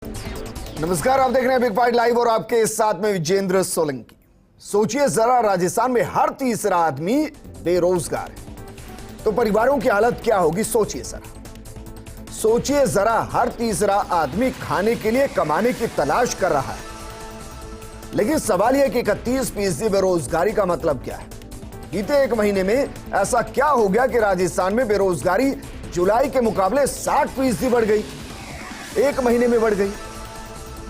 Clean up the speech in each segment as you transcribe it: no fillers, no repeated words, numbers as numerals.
नमस्कार, आप देख रहे हैं बिग फाइट लाइव और आपके साथ में विजेंद्र सोलंकी। सोचिए जरा, राजस्थान में हर तीसरा आदमी बेरोजगार है तो परिवारों की हालत क्या होगी। सोचिए जरा, हर तीसरा आदमी खाने के लिए कमाने की तलाश कर रहा है। लेकिन सवाल यह कि 31% बेरोजगारी का मतलब क्या है। बीते एक महीने में ऐसा क्या हो गया कि राजस्थान में बेरोजगारी जुलाई के मुकाबले 60% बढ़ गई, एक महीने में बढ़ गई।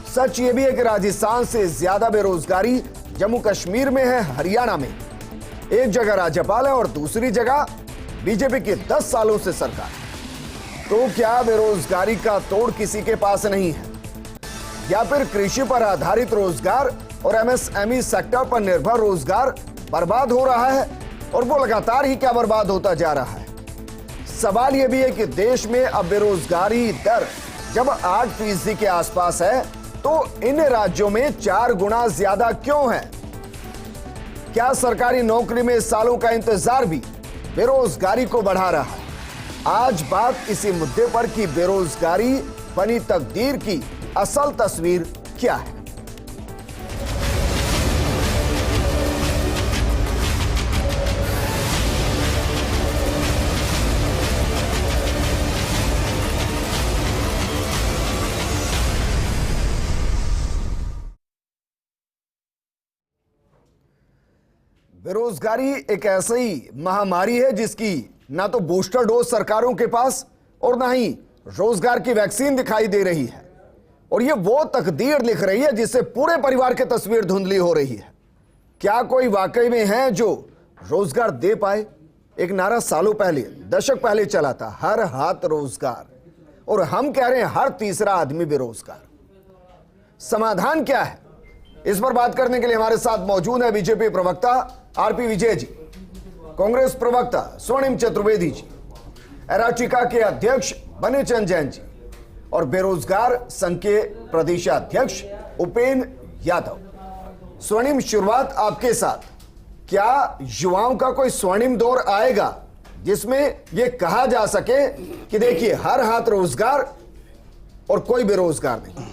सच यह भी है कि राजस्थान से ज्यादा बेरोजगारी जम्मू कश्मीर में है, हरियाणा में। एक जगह राज्यपाल है और दूसरी जगह बीजेपी की 10 सालों से सरकार। तो क्या बेरोजगारी का तोड़ किसी के पास नहीं है, या फिर कृषि पर आधारित रोजगार और एमएसएमई सेक्टर पर निर्भर रोजगार बर्बाद हो रहा है और वो लगातार ही क्या बर्बाद होता जा रहा है। सवाल यह भी है कि देश में अब बेरोजगारी दर जब 8% के आसपास है तो इन राज्यों में 4 गुना ज्यादा क्यों है। क्या सरकारी नौकरी में सालों का इंतजार भी बेरोजगारी को बढ़ा रहा है। आज बात इसी मुद्दे पर कि बेरोजगारी बनी तकदीर की असल तस्वीर क्या है। बेरोजगारी एक ऐसी महामारी है जिसकी ना तो बूस्टर डोज सरकारों के पास और ना ही रोजगार की वैक्सीन दिखाई दे रही है। और ये वो तकदीर लिख रही है जिससे पूरे परिवार की तस्वीर धुंधली हो रही है। क्या कोई वाकई में है जो रोजगार दे पाए। एक नारा सालों पहले, दशक पहले चला था, हर हाथ रोजगार, और हम कह रहे हैं हर तीसरा आदमी बेरोजगार। समाधान क्या है, इस पर बात करने के लिए हमारे साथ मौजूद है बीजेपी प्रवक्ता आरपी विजय जी, कांग्रेस प्रवक्ता स्वर्णिम चतुर्वेदी जी, एराचिका के अध्यक्ष बनेचंद जैन जी और बेरोजगार संघ के प्रदेशाध्यक्ष उपेंद्र यादव। स्वर्णिम, शुरुआत आपके साथ। क्या युवाओं का कोई स्वर्णिम दौर आएगा जिसमें यह कहा जा सके कि देखिए हर हाथ रोजगार और कोई बेरोजगार नहीं।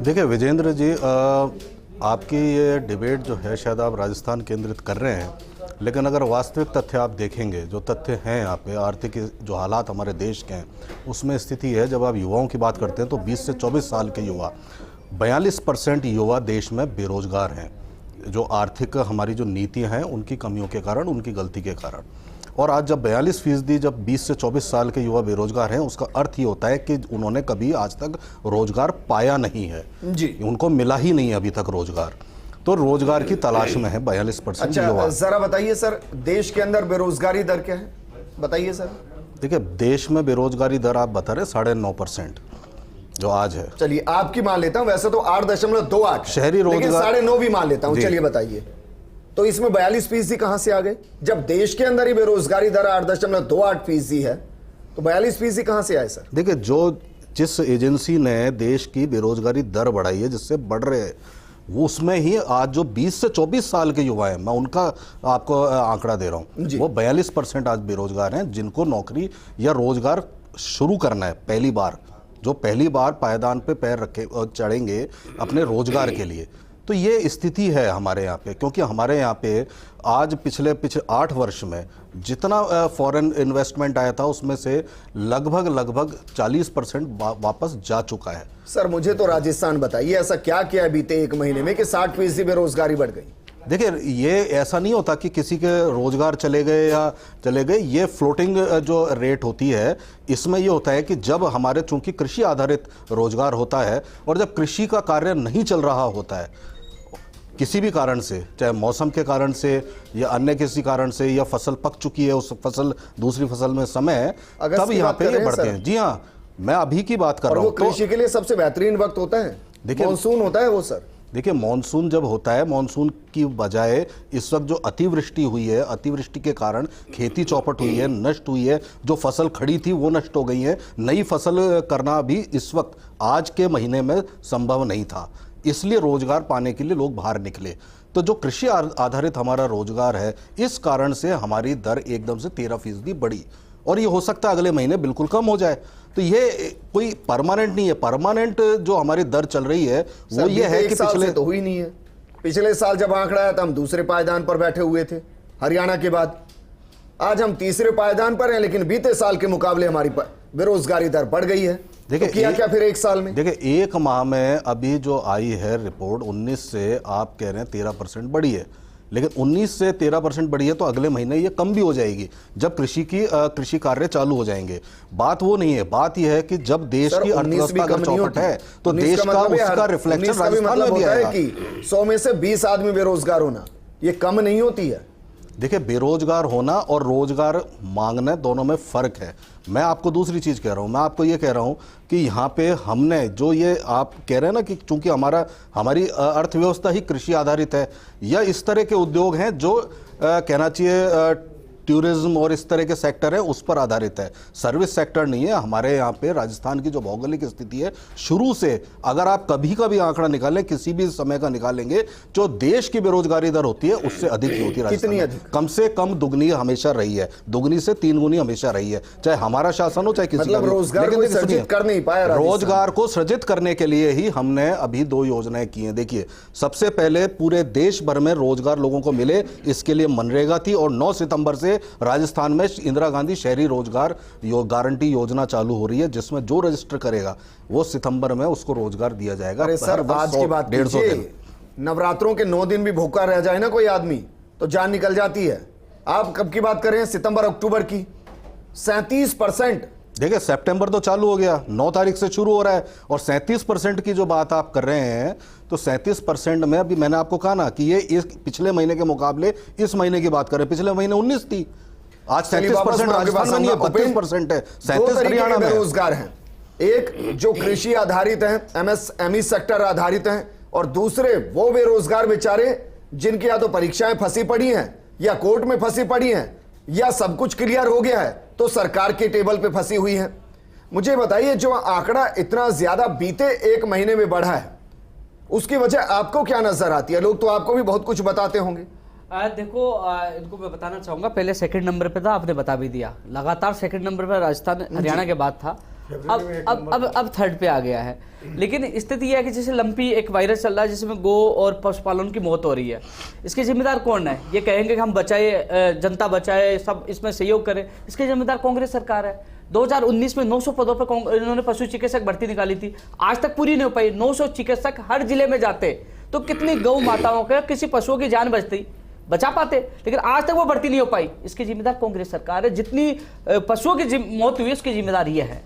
देखिए विजेंद्र जी, आपकी ये डिबेट जो है शायद आप राजस्थान केंद्रित कर रहे हैं, लेकिन अगर वास्तविक तथ्य आप देखेंगे, जो तथ्य हैं यहाँ पे आर्थिक जो हालात हमारे देश के हैं, उसमें स्थिति है, जब आप युवाओं की बात करते हैं तो 20 से 24 साल के युवा, 42% युवा देश में बेरोजगार हैं, जो आर्थिक हमारी जो नीतियाँ हैं उनकी कमियों के कारण, उनकी गलती के कारण। और आज जब 42%, जब 20 से 24 साल के युवा बेरोजगार हैं, उसका अर्थ ये होता है कि उन्होंने कभी आज तक रोजगार पाया नहीं है जी, उनको मिला ही नहीं अभी तक रोजगार, तो रोजगार की तलाश में है 42% युवा। अच्छा, जरा बताइए सर, देश के अंदर बेरोजगारी दर क्या है, बताइए सर। देखिए देश में बेरोजगारी दर आप बता रहे 9.5% जो आज है। चलिए आपकी मान लेता हूं, वैसे तो 8.28 शहरी रोजगार 9.5 भी मान लेता हूं। चलिए बताइए, तो इसमें 42% कहां से आ गए। जब देश के अंदर ही बेरोजगारी दर 8.28% है तो 42% कहां से आए सर। देखिए जिस एजेंसी ने देश की बेरोजगारी दर बढ़ाई है, जिससे बढ़ रहे हैं, वो उसमें ही आज जो 20 से 24 साल के युवा हैं, मैं उनका आपको आंकड़ा दे रहा हूं, वो 42% आज बेरोजगार हैं, जिनको नौकरी या रोजगार शुरू करना है पहली बार, जो पहली बार पायदान पे पैर रखे चढ़ेंगे अपने रोजगार के लिए। तो ये स्थिति है हमारे यहाँ पे, क्योंकि हमारे यहाँ पे आज पिछले 8 वर्ष में जितना फॉरेन इन्वेस्टमेंट आया था उसमें से लगभग 40% वापस जा चुका है। सर मुझे तो राजस्थान बताइए, ऐसा क्या किया बीते एक महीने में कि 60% बेरोजगारी बढ़ गई। देखिए ये ऐसा नहीं होता कि किसी के रोजगार चले गए, ये फ्लोटिंग जो रेट होती है, इसमें ये होता है कि जब हमारे चूंकि कृषि आधारित रोजगार होता है और जब कृषि का कार्य नहीं चल रहा होता है किसी भी कारण से, चाहे मौसम के कारण से या अन्य किसी कारण से, या फसल पक चुकी है, उस फसल दूसरी फसल में समय है, तब यहाँ पे ये बढ़ते हैं। जी हाँ, मैं अभी की बात कर रहा हूँ। कृषि के लिए सबसे बेहतरीन वक्त होता है, देखिए मानसून होता है वो सर। देखिए मानसून जब होता है, मानसून की बजाय इस वक्त जो अतिवृष्टि हुई है, अतिवृष्टि के कारण खेती चौपट हुई है, नष्ट हुई है, जो फसल खड़ी थी वो नष्ट हो गई है, नई फसल करना भी इस वक्त आज के महीने में संभव नहीं था, इसलिए रोजगार पाने के लिए लोग बाहर निकले। तो जो कृषि आधारित हमारा रोजगार है, इस कारण से हमारी दर एकदम से 13% बढ़ी। और ये हो सकता है अगले महीने बिल्कुल कम हो जाए। तो ये कोई परमानेंट नहीं है। परमानेंट जो हमारी दर चल रही है वो ये है कि पिछले तो हुई नहीं है। पिछले साल जब आंकड़ा आया था हम दूसरे पायदान पर बैठे हुए थे हरियाणा के बाद, आज हम तीसरे पायदान पर हैं, लेकिन बीते साल के मुकाबले हमारी बेरोजगारी दर बढ़ गई है। देखिए तो किया क्या फिर एक साल में? देखिए एक माह में अभी जो आई है रिपोर्ट 19 से आप कह रहे हैं 13% बढ़ी है, लेकिन 19 से 13% बढ़ी है तो अगले महीने ये कम भी हो जाएगी जब कृषि कार्य चालू हो जाएंगे। बात वो नहीं है, बात यह है कि जब देश की अर्थव्यवस्था अगर चौपट है तो देश का उसका रिफ्लेक्शन राजस्थान में भी आएगा। 100 में से 20 आदमी बेरोजगार होना ये कम नहीं होती है। देखिए बेरोजगार होना और रोजगार मांगना दोनों में फर्क है। मैं आपको दूसरी चीज कह रहा हूं, मैं आपको ये कह रहा हूं कि यहाँ पे हमने जो ये आप कह रहे हैं ना कि चूंकि हमारी अर्थव्यवस्था ही कृषि आधारित है, या इस तरह के उद्योग हैं जो कहना चाहिए टूरिज्म और इस तरह के सेक्टर है उस पर आधारित है, सर्विस सेक्टर नहीं है। हमारे यहाँ पे राजस्थान की जो भौगोलिक स्थिति है शुरू से, अगर आप कभी का भी आंकड़ा निकालें, किसी भी समय का निकालेंगे, जो देश की बेरोजगारी दर होती है उससे अधिक ही होती है। कितनी अधिक? कम से कम दुगनी हमेशा रही है, दुगनी से 3 गुनी हमेशा रही है, चाहे हमारा शासन हो चाहे किसी का। रोजगार को सृजित कर नहीं पाया। रोजगार को सृजित करने के लिए ही हमने अभी 2 योजनाएं की हैं। देखिए सबसे पहले पूरे देश भर में रोजगार लोगों को मिले, इसके लिए मनरेगा थी, और 9 सितंबर से राजस्थान में इंदिरा गांधी शहरी रोजगार गारंटी योजना चालू हो रही है, जिसमें जो रजिस्टर करेगा वो सितंबर में उसको रोजगार दिया जाएगा। अरे सर आज की बात 150 दिन, नवरात्रों के 9 दिन भी भूखा रह जाए ना कोई आदमी तो जान निकल जाती है। आप कब की बात कर रहे हैं? सितंबर अक्टूबर की 37%। देखिए सितंबर तो चालू हो गया, 9 तारीख से शुरू हो रहा है, और 37% की जो बात आप कर रहे हैं तो 37% में अभी मैंने आपको कहा ना कि ये इस पिछले महीने के मुकाबले इस महीने की बात करें, पिछले महीने 19 थी, आज 37% राजस्थान में नहीं है, 32% है, 37 हरियाणा में। बेरोजगार हैं, एक जो कृषि आधारित हैं, एमएसएमई सेक्टर आधारित हैं, और दूसरे वो बेरोजगार बेचारे जिनकी या तो परीक्षाएं फंसी पड़ी हैं या कोर्ट में फंसी पड़ी हैं या सब कुछ क्लियर हो गया है तो सरकार के टेबल पे फंसी हुई है। मुझे बताइए जो आंकड़ा इतना ज्यादा बीते एक महीने में बढ़ा है उसकी वजह आपको क्या नजर आती है? लोग तो आपको भी बहुत कुछ बताते होंगे। देखो इनको मैं बताना चाहूंगा, पहले सेकंड नंबर पे था, आपने बता भी दिया, लगातार सेकंड नंबर पे राजस्थान हरियाणा के बाद था, अब थर्ड पे आ गया है। लेकिन स्थिति यह है कि जैसे लंपी एक वायरस चल रहा है जिसमें गौ और पशुपालन की मौत हो रही है, इसके जिम्मेदार कौन है? ये कहेंगे कि हम बचाए, जनता बचाए, सब इसमें सहयोग करें, इसके जिम्मेदार कांग्रेस सरकार है। 2019 में 900 पदों पर इन्होंने पशु चिकित्सक भर्ती निकाली थी, आज तक पूरी नहीं हो पाई। 900 चिकित्सक हर जिले में जाते तो कितनी गौ माताओं का, किसी पशुओं की जान बचा पाते, लेकिन आज तक वो भर्ती नहीं हो पाई। इसकी जिम्मेदार कांग्रेस सरकार है। जितनी पशुओं की मौत हुई उसकी जिम्मेदार ये है।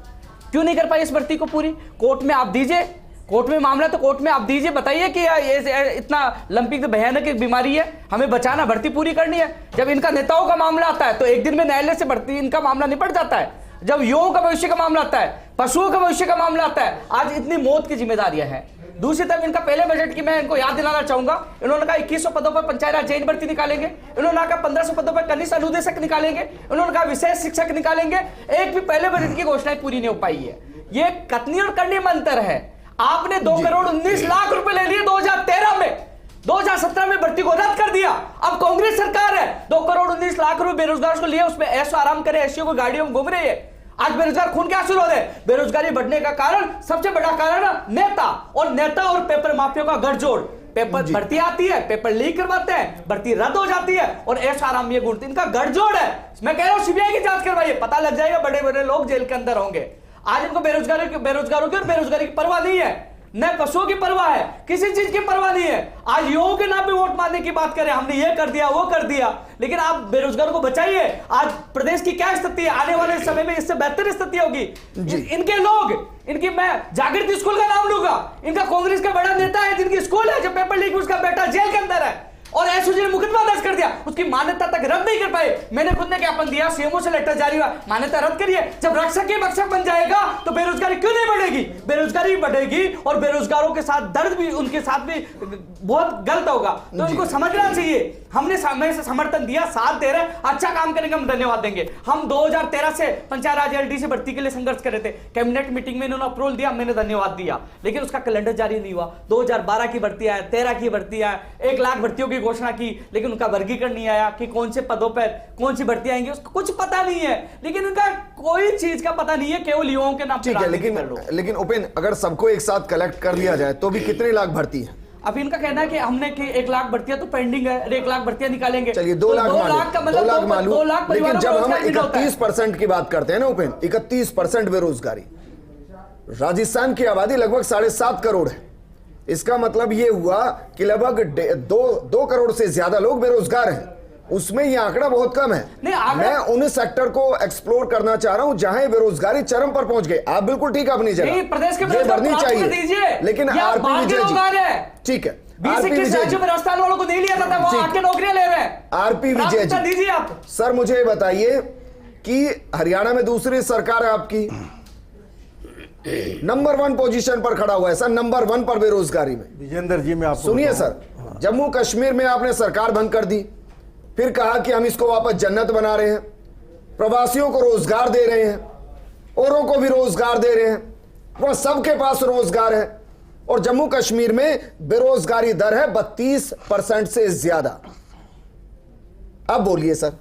क्यों नहीं कर पाई इस भर्ती को पूरी? कोर्ट में आप दीजिए, कोर्ट में मामला तो कोर्ट में आप दीजिए, बताइए कि ये इतना लंपी भयानक एक बीमारी है, हमें बचाना, भर्ती पूरी करनी है। जब इनका नेताओं का मामला आता है तो एक दिन में न्यायालय से भर्ती इनका मामला निपट जाता है। जब युवाओं का भविष्य का मामला आता है, पशुओं का भविष्य का मामला आता है, आज इतनी मौत की जिम्मेदारियां हैं। दूसरी तरफ इनका पहले बजट की मैं इनको याद दिलाना चाहूंगा, इन्होंने कहा 2100 पदों पर पंचायत राज जैन भर्ती निकालेंगे, इन्होंने कहा 1500 पदों पर कनिष्ठ अनुदेशक निकालेंगे, इन्होंने कहा विशेष शिक्षक निकालेंगे। एक भी पहले बजट की घोषणाएं पूरी नहीं हो पाई है। ये कथनी और करनी में अंतर है। आपने 2 करोड़ 19 लाख रुपए ले लिए 2013 में, 2017 में भर्ती को रद्द कर दिया। अब कांग्रेस सरकार है, 2 करोड़ 19 लाख रुपए बेरोजगार को लिए, उसमें ऐशो आराम करे, ऐसियों को गाड़ियों में घूम रही है। आज बेरोजगार खून क्या शुरू हो रहे हैं? बेरोजगारी बढ़ने का कारण, सबसे बड़ा कारण नेता और पेपर माफियों का गठजोड़। पेपर भर्ती आती है, पेपर लीक करवाते हैं, भर्ती रद्द हो जाती है, और ऐशो आराम ये गुण इनका गठजोड़ है। मैं कह रहा हूं सीबीआई की जांच करवाइए, पता लग जाएगा, बड़े बड़े लोग जेल के अंदर होंगे। आज इनको बेरोजगारों की और बेरोजगारी की परवाह नहीं है, न पशुओं की परवाह है, किसी चीज की परवाह नहीं है। आज युवाओं के नाम पे वोट मारने की बात करें, हमने ये कर दिया वो कर दिया, लेकिन आप बेरोजगारों को बचाइए। आज प्रदेश की क्या स्थिति है, आने वाले समय में इससे बेहतर स्थिति होगी। इनके लोग, इनकी मैं जागृति स्कूल का नाम लूंगा, इनका कांग्रेस का बड़ा नेता है जिनकी स्कूल है, जो पेपर लीक उसका बेटा जेल के अंदर है, और एसओजी ने मुकदमा दर्ज कर दिया, उसकी मान्यता तक रद्द नहीं कर पाए। मैंने खुद ने ज्ञापन दिया, सीएमओ से लेटर जारी हुआ, मान्यता रद्द करिए। जब रक्षक ही भक्षक बन जाएगा तो बेरोजगारी क्यों नहीं बढ़ेगी? बेरोजगारी बढ़ेगी, और बेरोजगारों के साथ दर्द भी, उनके साथ भी बहुत गलत होगा। तो इनको समझना चाहिए, हमने समय से समर्थन दिया, साथ दे रहे, अच्छा काम करेंगे, हम धन्यवाद देंगे। हम 2013 से पंचायत राज एलडीसी भर्ती के लिए संघर्ष कर रहे थे, कैबिनेट मीटिंग में इन्होंने अप्रूवल दिया, मैंने धन्यवाद दिया, लेकिन उसका कैलेंडर जारी नहीं हुआ। 2012 की भर्ती आया, 13 की भर्ती आया, 1 लाख भर्तियों की की घोषणा की, लेकिन उनका वर्गीकरण नहीं आया कि कौन से पदों पर कौन सी भर्ती आएंगी, उसका कुछ पता नहीं है। लेकिन उनका कोई चीज का पता नहीं है, केवल युवाओं के नाम ठीक है, लेकिन उपेंद्र, अगर सबको एक साथ कलेक्ट कर लिया जाए तो भी कितने लाख भर्ती है? अब इनका कहना है कि हमने कि 1 लाख भर्तियां तो पेंडिंग है, 1 लाख भर्तियां निकालेंगे। चलिए 2 लाख का मतलब 2 लाख मालूम, 2 लाख लेकिन परिवारों जब को हम रोजगार मिला होता है। 31% की बात करते हैं ना उपेंद्र, 31% बेरोजगारी, राजस्थान की आबादी लगभग 7.5 करोड़ है। इसका मतलब यह हुआ कि लगभग 2 करोड़ से ज्यादा लोग बेरोजगार हैं। उसमें यह आंकड़ा बहुत कम है। मैं उन सेक्टर को एक्सप्लोर करना चाह रहा हूं जहां बेरोजगारी चरम पर पहुंच गई। आप बिल्कुल ठीक, अपनी जगह प्रदेश के बढ़नी चाहिए, लेकिन आरपी विजय जी, ठीक है, 20-21 राज्यों में राजस्थान वालों को नहीं लिया जाता, वो आके नौकरियां ले रहे हैं। आरपी विजय जी दीजिए आप। सर मुझे ये बताइए कि हरियाणा में दूसरी सरकार है आपकी, नंबर 1 पोजीशन पर खड़ा हुआ है सर, नंबर 1 पर बेरोजगारी में। विजेंद्र जी, मैं आपको सुनिए सर, जम्मू कश्मीर में आपने सरकार बंद कर दी, फिर कहा कि हम इसको वापस जन्नत बना रहे हैं, प्रवासियों को रोजगार दे रहे हैं, औरों को भी रोजगार दे रहे हैं, वह सबके पास रोजगार है, और जम्मू कश्मीर में बेरोजगारी दर है 32% से ज्यादा। अब बोलिए सर।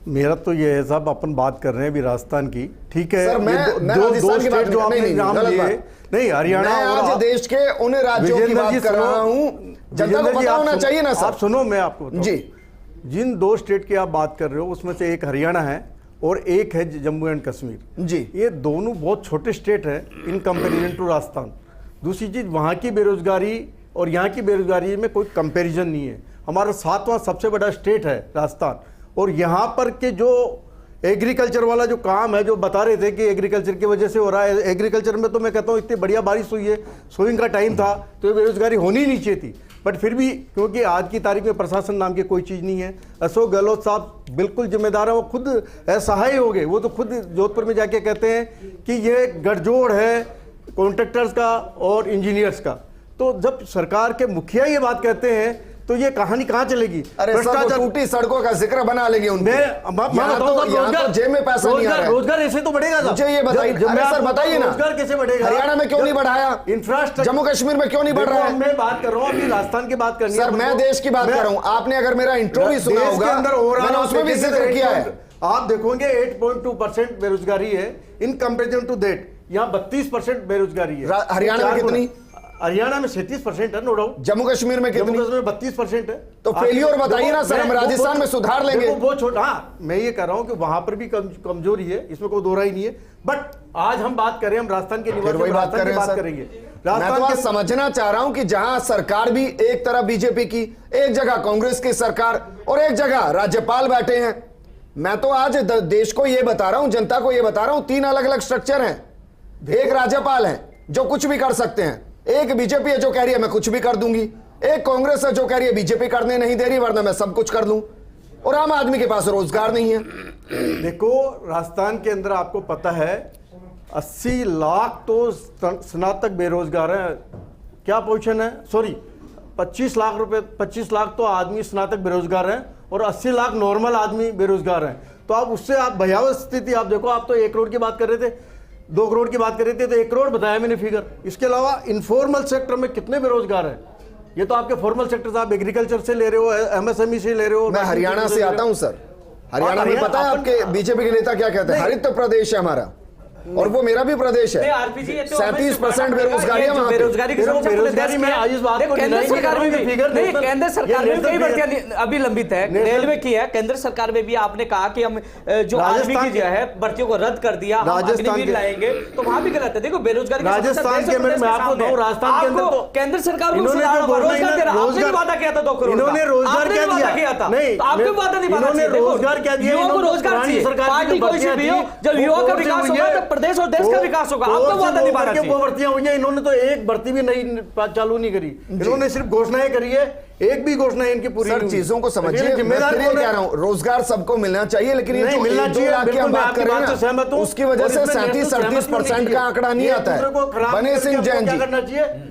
मेरा तो ये है साहब, अपन बात कर रहे हैं अभी राजस्थान की, ठीक है। सर, मैं दो स्टेट जो आपने नाम लिए, नहीं हरियाणा, आज देश के उन राज्यों की बात कर रहा हूं, जनता को पता होना चाहिए ना सर। आप सुनो, मैं आपको जी, जिन 2 स्टेट की आप बात कर रहे हो उसमें से एक हरियाणा है और एक है जम्मू एंड कश्मीर जी। ये दोनों बहुत छोटे स्टेट है इन कंपैरिजन टू राजस्थान। दूसरी चीज, वहाँ की बेरोजगारी और यहाँ की बेरोजगारी में कोई कंपैरिजन नहीं है। हमारा 7वां सबसे बड़ा स्टेट है राजस्थान, और यहाँ पर के जो एग्रीकल्चर वाला जो काम है, जो बता रहे थे कि एग्रीकल्चर की वजह से हो रहा है, एग्रीकल्चर में तो मैं कहता हूँ इतनी बढ़िया बारिश हुई है, सोइंग का टाइम था, तो ये बेरोजगारी होनी ही नहीं चाहिए थी। बट फिर भी क्योंकि आज की तारीख में प्रशासन नाम की कोई चीज़ नहीं है, अशोक गहलोत साहब बिल्कुल जिम्मेदार है, वो खुद असहाय हो गए। वो तो खुद जोधपुर में जाके कहते हैं कि ये गठजोड़ है कॉन्ट्रैक्टर्स का और इंजीनियर्स का। तो जब सरकार के मुखिया ये बात कहते हैं तो ये कहानी कहाँ चलेगी? अरे सर, टूटी सड़कों का जिक्र बना लेंगे उनके। मैं जेब में पैसा नहीं आ रहा है। रोजगार ऐसे तो बढ़ेगा। मुझे ये बताइए, अरे सर बताइए ना, रोजगार कैसे बढ़ेगा? हरियाणा में क्यों नहीं बढ़ाया? इंफ्रास्ट्रक्चर जम्मू कश्मीर में क्यों नहीं बढ़ रहा है? मैं बात कर रहा हूँ, अभी राजस्थान की बात करनी है सर। मैं देश की बात कर रहा हूँ, आपने अगर मेरा इंट्रो भी सुना होगा, मैंने उसमें भी जिक्र किया है। आप देखोगे 8.2% बेरोजगारी है इन कंपेरिजन टू दैट। यहाँ 32% बेरोजगारी है। हरियाणा में कितनी? हरियाणा में 37% है, नो डाउट। जम्मू कश्मीर में कितनी? जम्मू कश्मीर में 32% है। तो फेलियर बताइए ना सर, हम राजस्थान में सुधार लेंगे। वो छोटा, हाँ मैं ये कह रहा हूँ कि वहां पर भी कमजोरी है, इसमें कोई दो राय नहीं है। बट आज हम बात कर रहे हैं, हम राजस्थान के निवासी वही बात करेंगे। मैं तो समझना चाह रहा हूं कि जहां सरकार भी एक तरफ बीजेपी की, एक जगह कांग्रेस की सरकार और एक जगह राज्यपाल बैठे हैं। मैं तो आज देश को यह बता रहा हूं, जनता को यह बता रहा हूं, 3 अलग अलग स्ट्रक्चर हैं। एक राज्यपाल है जो कुछ भी कर सकते हैं, एक बीजेपी है जो कह रही है मैं कुछ भी कर दूंगी, एक कांग्रेस है जो कह रही है बीजेपी करने नहीं दे रही वरना मैं सब कुछ कर दूं, और आम आदमी के पास रोजगार नहीं है। देखो राजस्थान के अंदर आपको पता है 80 लाख तो स्नातक बेरोजगार हैं। क्या पोजीशन है? सॉरी 25 लाख तो आदमी स्नातक बेरोजगार हैं और 80 लाख नॉर्मल आदमी बेरोजगार हैं। तो आप उससे आप भयावह स्थिति आप देखो। आप तो 1 करोड़ की बात कर रहे थे, 2 करोड़ की बात कर रहे थे, तो 1 करोड़ बताया मैंने फिगर। इसके अलावा इनफॉर्मल सेक्टर में कितने बेरोजगार हैं? ये तो आपके फॉर्मल सेक्टर से, आप एग्रीकल्चर से ले रहे हो, एमएसएमई से ले रहे हो। मैं हरियाणा से आता हूं सर। हरियाणा में पता है आपके बीजेपी के नेता क्या कहते हैं? हरित प्रदेश है हमारा, और वो मेरा भी प्रदेश है। 37% बेरोजगारी है वहां। बेरोजगारी की समस्या पूरे देश में है। केंद्र सरकार में भी नहीं, केंद्र सरकार में कई भर्तियां अभी लंबित है। रेलवे की है, केंद्र सरकार में भी आपने कहा कि हम जो आर्मी की जो है भर्तियों को रद्द कर दिया, अग्निवीर लाएंगे, तो वहां भी गलत है। देखो बेरोजगारी राजस्थान के अंदर मैं आपको बताऊं, राजस्थान के अंदर तो केंद्र सरकार को रोजगार दे रहा, आपने वादा किया था 2 करोड़। इन्होंने रोजगार क्या दिया था? नहीं, आपने वादा नहीं माना। इन्होंने रोजगार क्या दिया? युवाओं को रोजगार चाहिए। पार्टी कोई सी भी हो, जब युवा का विकास होगा तो प्रदेश और देश का विकास होगा। आपको वादा नहीं माना चाहिए। भर्तियां हुई हैं, इन्होंने तो एक भर्ती भी नहीं चालू नहीं करी। इन्होंने सिर्फ घोषणाएं करी है, एक भी घोषणा इनकी पूरी सर चीजों को समझिए। जिम्मेदार कह रहा हूं, रोजगार सबको मिलना चाहिए, लेकिन ये जो 2 लाख की हम बात कर रहे हैं ना, उसकी वजह से 37-38% का आंकड़ा नहीं आता है। बने सिंह जैन जी,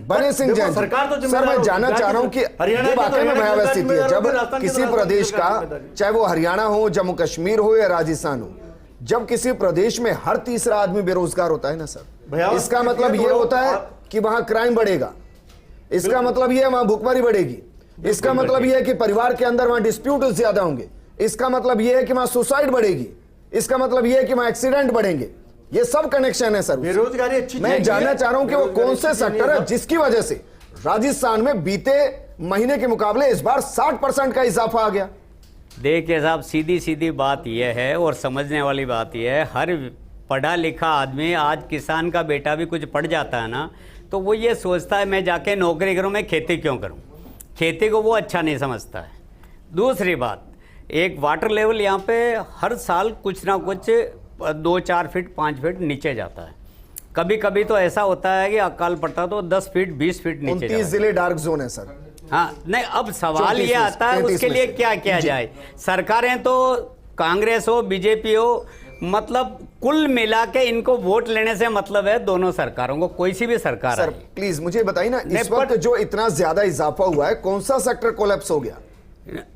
बने सिंह जैन जी, सर मैं जानना चाह रहा हूं कि ये वाकई में भयावह स्थिति है जब किसी प्रदेश का, चाहे वो हरियाणा हो, जम्मू कश्मीर हो या राजस्थान हो, जब किसी प्रदेश में हर तीसरा आदमी बेरोजगार होता है ना सर, इसका मतलब यह होता है कि वहां क्राइम बढ़ेगा, इसका मतलब यह है वहां भुखमरी बढ़ेगी। इसका मतलब यह है कि परिवार के अंदर वहां डिस्प्यूट ज्यादा होंगे, इसका मतलब यह है कि वहां सुसाइड बढ़ेगी, इसका मतलब यह है कि वहां एक्सीडेंट बढ़ेंगे। ये सब कनेक्शन है सर। बेरोजगारी अच्छी मैं जानना चाह रहा हूं कि वो कौन से सेक्टर है जिसकी वजह से राजस्थान में बीते महीने के मुकाबले इस बार 60% का इजाफा आ गया। देखिए साहब, सीधी सीधी बात यह है और समझने वाली बात यह है, हर पढ़ा लिखा आदमी, आज किसान का बेटा भी कुछ पढ़ जाता है ना, तो वो ये सोचता है मैं जाके नौकरी करूं, मैं खेती क्यों करूं। खेती को वो अच्छा नहीं समझता है। दूसरी बात, एक वाटर लेवल यहाँ पे हर साल कुछ ना कुछ 2-4 फीट 5 फीट नीचे जाता है। कभी कभी तो ऐसा होता है कि अकाल पड़ता तो 10 फीट 20 फीट नीचे 29 जिले डार्क जोन है सर। हाँ, नहीं, अब सवाल ये आता है उसके लिए क्या किया जाए। सरकारें तो कांग्रेस हो बीजेपी हो, मतलब कुल मिला के इनको वोट लेने से मतलब है दोनों सरकारों को, कोई सी भी सरकार सर प्लीज मुझे बताइए ना, इस वक्त जो इतना ज्यादा इजाफा हुआ है कौन सा सेक्टर कोलैप्स हो गया?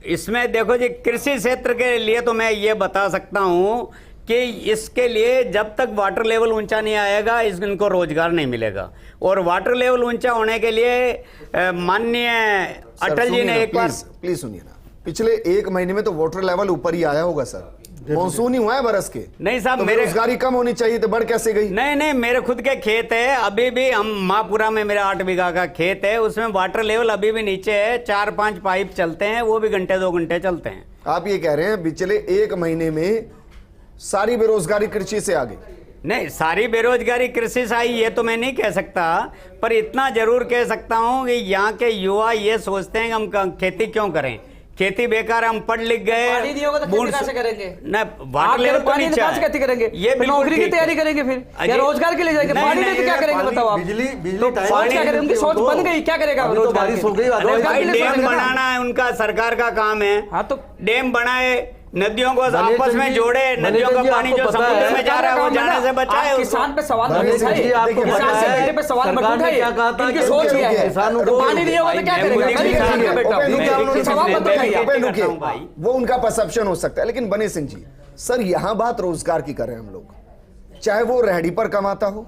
इसमें देखो जी, कृषि क्षेत्र के लिए तो मैं ये बता सकता हूं कि इसके लिए जब तक वाटर लेवल ऊंचा नहीं आएगा इनको रोजगार नहीं मिलेगा। और वाटर लेवल ऊंचा होने के लिए माननीय अटल जी ने एक बार, प्लीज सुनिए ना, पिछले 1 महीने में तो वाटर लेवल ऊपर ही आया होगा सर, मानसून ही हुआ है बरस के। नहीं साहब, तो मेरे बेरोजगारी कम होनी चाहिए तो बढ़ कैसे गई? नहीं, मेरे खुद के खेत है, अभी भी हम माहपुरा में मेरा 8 बीघा का खेत है, उसमें वाटर लेवल अभी भी नीचे है। 4-5 पाइप चलते हैं, वो भी घंटे 2 घंटे चलते हैं। आप ये कह रहे हैं पिछले 1 महीने में सारी बेरोजगारी कृषि से आ गई? नहीं, सारी बेरोजगारी कृषि से आई ये तो मैं नहीं कह सकता, पर इतना जरूर कह सकता हूं कि यहाँ के युवा ये सोचते हैं कि हम खेती क्यों करें, खेती बेकार, हम पढ़ लिख गए, पानी नहीं होगा तो खेती कैसे करेंगे? ना, वाटर लेवल पानी नहीं कैसे खेती करेंगे? ये नौकरी की तैयारी करेंगे, फिर या रोजगार के लिए जाएंगे? पानी नहीं तो क्या करेंगे बताओ आप? बिजली तो सोच क्या करेंगे? उनकी सोच बन गई, क्या करेगा रोजगार बारिश हो गई, रोजगार के लिए डैम सोचेगा ना। बनाना है उनका, सरकार का काम है। हाँ तो डैम बनाए, नदियों को आपस में जोड़े, नदियों का पानी जो समुद्र में जा रहा है वो जाने से बचाए। किसान पे सवाल आपको किसान से बेटे पे सवाल मत उठाइए, क्या कहा था? इनकी सोच क्या है? किसानों को पानी नहीं होगा तो क्या करेगा? किसान का बेटा सवाल मत उठाइए। वो उनका परसेप्शन हो सकता है, लेकिन बने सिंह जी, सर यहां बात रोजगार की कर रहे हैं हम लोग। चाहे वो रेहड़ी पर कमाता हो,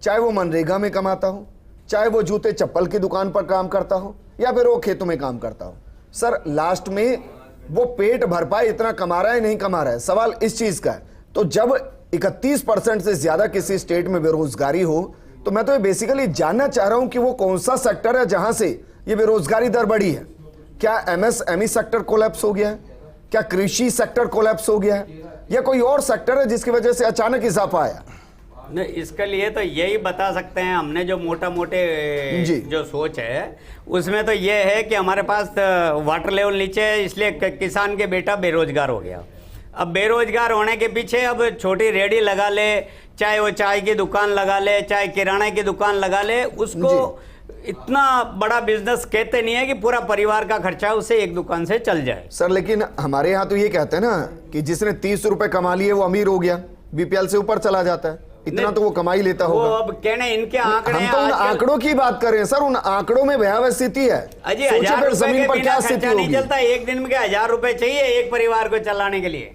चाहे वो मनरेगा में कमाता हो, चाहे वो जूते चप्पल की दुकान पर काम करता हो, या फिर वो खेतों में काम करता हो, सर लास्ट में वो पेट भर पाए इतना कमा रहा है नहीं कमा रहा है, सवाल इस चीज का है। तो जब 31% से ज्यादा किसी स्टेट में बेरोजगारी हो, तो मैं तो ये बेसिकली जानना चाह रहा हूं कि वो कौन सा सेक्टर है जहां से ये बेरोजगारी दर बढ़ी है। क्या एमएसएमई सेक्टर कोलैप्स हो गया है? क्या कृषि सेक्टर कोलैप्स हो गया है? या कोई और सेक्टर है जिसकी वजह से अचानक इजाफा आया? नहीं, इसके लिए तो यही बता सकते हैं, हमने जो मोटा मोटे जो सोच है उसमें तो ये है कि हमारे पास वाटर लेवल नीचे है, इसलिए किसान के बेटा बेरोजगार हो गया। अब बेरोजगार होने के पीछे अब छोटी रेहड़ी लगा ले, चाहे वो चाय की दुकान लगा ले, चाहे किराने की दुकान लगा ले, उसको इतना बड़ा बिजनेस कहते नहीं है कि पूरा परिवार का खर्चा उससे एक दुकान से चल जाए। सर लेकिन हमारे यहाँ तो ये कहते हैं ना कि जिसने 30 रुपए कमा लिए वो अमीर हो गया, बीपीएल से ऊपर चला जाता है, इतना तो वो कमाई लेता होगा। वो अब कहने इनके आंकड़े, हम तो उन आंकड़ों की बात कर रहे हैं सर, उन आंकड़ों में भयावह स्थिति है। अजय, सोचिए 1000 फिर रुपए जमीन के पर बिना क्या स्थिति खर्चा नहीं होगी। चलता। एक दिन में 1000 रुपए चाहिए एक परिवार को चलाने के लिए।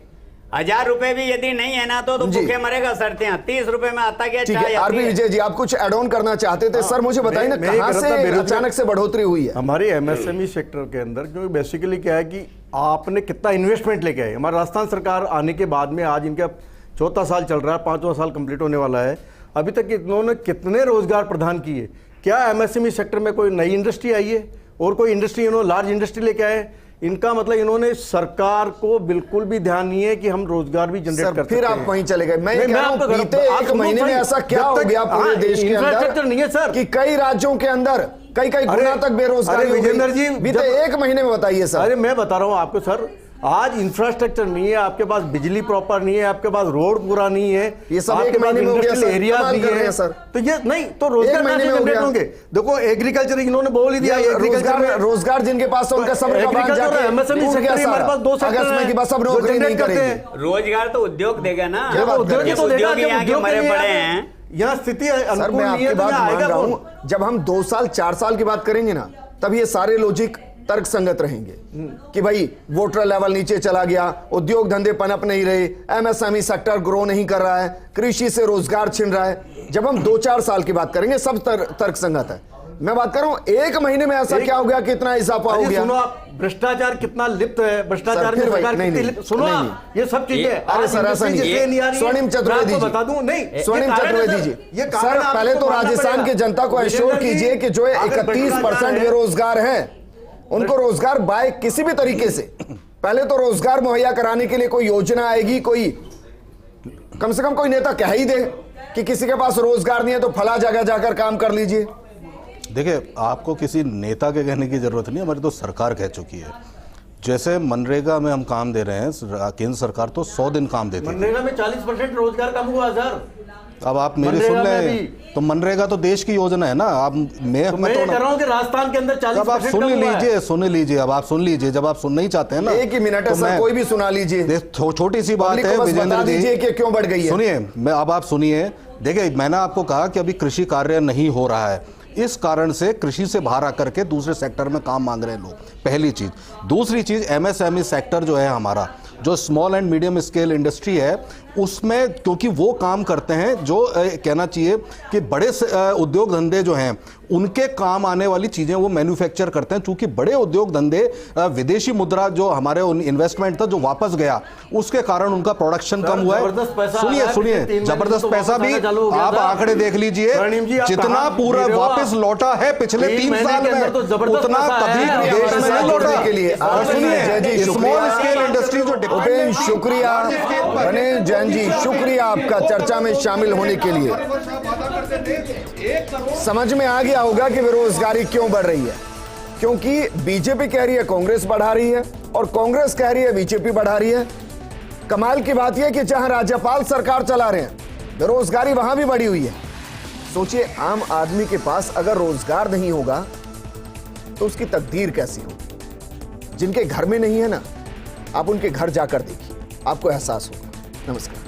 1000 रुपए भी यदि नहीं है ना तो भूखे मरेगा सर्दियां। 30 रुपए में आता क्या? ठीक है, आरपी विजय जी आप कुछ एड ऑन करना चाहते थे। सर मुझे बताइए ना कहां से अचानक से बढ़ोतरी हुई है हमारे एमएसएमई सेक्टर के अंदर? क्योंकि बेसिकली क्या है कि आपने कितना इन्वेस्टमेंट लेके आए। हमारी राजस्थान सरकार आने के बाद में आज इनका 4था साल चल रहा है, 5वां साल कंप्लीट होने वाला है। अभी तक इन्होंने कितने रोजगार प्रदान किए? क्या एमएसएमई सेक्टर में कोई नई इंडस्ट्री आई है और कोई इंडस्ट्री इन्होंने लार्ज इंडस्ट्री लेके आए? इनका मतलब इन्होंने सरकार को बिल्कुल भी ध्यान नहीं है कि हम रोजगार भी जनरेट कर सकते हैं। फिर आप वहीं चले गए। मैं कह रहा हूं बीते 1 महीने में ऐसा क्या हो गया पूरे देश के अंदर नहीं है सर कि कई राज्यों के अंदर कई गुना तक बेरोजगारी हो गई। विजेंद्र जी बीते 1 महीने में बताइए सर। अरे मैं बता रहा हूं आपको सर, आज इंफ्रास्ट्रक्चर नहीं है, आपके पास बिजली प्रॉपर नहीं है, आपके पास रोड पूरा नहीं है, ये सब 1 महीने में हो गया सर, एरिया कमाल नहीं कर रहे है हैं सर। तो ये नहीं तो रोजगार महीने में हो गया होंगे। देखो एग्रीकल्चर इन्होंने बोल ही दिया, एग्रीकल्चर रोजगार जिनके पास उनका सब एमएसएमई सेक्टर हमारे पास 2 अगस्त में की बस अब नौकरी नहीं करेंगे। रोजगार तो उद्योग देगा ना, उद्योग ही तो देगा। उद्योग मरे पड़े हैं। यहाँ स्थिति सर मैं आपकी बात मान रहा हूं, जब हम 2 साल 4 साल की बात करेंगे ना तब ये सारे लॉजिक तर्क संगत रहेंगे कि भाई वोटर लेवल नीचे चला गया, उद्योग धंधे पनप नहीं रहे, एमएसएमई सेक्टर ग्रो नहीं कर रहा है, कृषि से रोजगार छिन रहा है। जब हम 2-4 साल की बात करेंगे सब तर्क संगत है। मैं बात कर रहा हूं एक महीने में ऐसा क्या हो गया कि इतना इजाफा हो अरे गया? सुनो आप, भ्रष्टाचार कितना लिप्त है, भ्रष्टाचार सर, में फिर वही- सरकार नहीं, कितनी नहीं, लिप्त, सुनो नहीं, आप, ये सब चीजें अरे सर, ऐसा नहीं है। स्वर्णिम चतुर्वेदी जी, बता दूं, नहीं स्वर्णिम चतुर्वेदी जी, सर पहले तो राजस्थान की जनता को एश्योर कीजिए कि जो 31% बेरोजगार हैं उनको रोजगार बाय किसी भी तरीके से पहले तो रोजगार मुहैया कराने के लिए कोई योजना आएगी, कोई कम से कम कोई नेता कह ही दे कि किसी के पास रोजगार नहीं है तो फला जगह जाकर काम कर लीजिए। देखिए, आपको किसी नेता के कहने की जरूरत नहीं, हमारी तो सरकार कह चुकी है। जैसे मनरेगा में हम काम दे रहे हैं, केंद्र सरकार तो 100 दिन काम देती है। मनरेगा में 40% रोजगार कम हुआ सर। अब आप मेरी सुन लें, तो मनरेगा तो देश की योजना है ना। आप मैं कह रहा हूं कि राजस्थान के अंदर 40% अब आप सुन लीजिए, अब आप सुन लीजिए, जब आप सुनना ही चाहते हैं ना, एक ही मिनट है सर, कोई भी सुना लीजिए। छोटी सी बात है विजेंद्र जी, कि क्यों बढ़ गई है। सुनिए, मैं अब आप सुनिए। देखिए, मैंने आपको कहा कि अभी कृषि कार्य नहीं हो रहा है, इस कारण से कृषि से बाहर आकर के दूसरे सेक्टर में काम मांग रहे हैं लोग, पहली चीज। दूसरी चीज, एमएसएमई सेक्टर जो है हमारा, जो small and medium scale industry है, उसमें क्योंकि वो काम करते हैं जो कहना चाहिए कि बड़े उद्योग धंधे जो हैं उनके काम आने वाली चीजें वो मैन्युफैक्चर करते हैं। चूंकि बड़े उद्योग धंधे विदेशी मुद्रा जो हमारे इन्वेस्टमेंट था जो वापस गया, उसके कारण उनका प्रोडक्शन कम हुआ है। सुनिए, जबरदस्त पैसा भी आप आंकड़े देख लीजिए, जितना पूरा वापस लौटा है पिछले 3 साल में उतना कभी देश में नहीं लौटा के लिए। सुनिए, स्मॉल स्केल इंडस्ट्री जो उपेन, शुक्रिया गणेश जैन जी, शुक्रिया आपका चर्चा में शामिल होने के लिए। समझ में आ गया होगा कि बेरोजगारी क्यों बढ़ रही है, क्योंकि बीजेपी कह रही है कांग्रेस बढ़ा रही है और कांग्रेस कह रही है बीजेपी बढ़ा रही है। कमाल की बात यह कि जहां राज्यपाल सरकार चला रहे हैं बेरोजगारी वहां भी बढ़ी हुई है। सोचिए, आम आदमी के पास अगर रोजगार नहीं होगा तो उसकी तकदीर कैसी होगी। जिनके घर में नहीं है ना, आप उनके घर जाकर देखिए, आपको एहसास होगा। नमस्कार।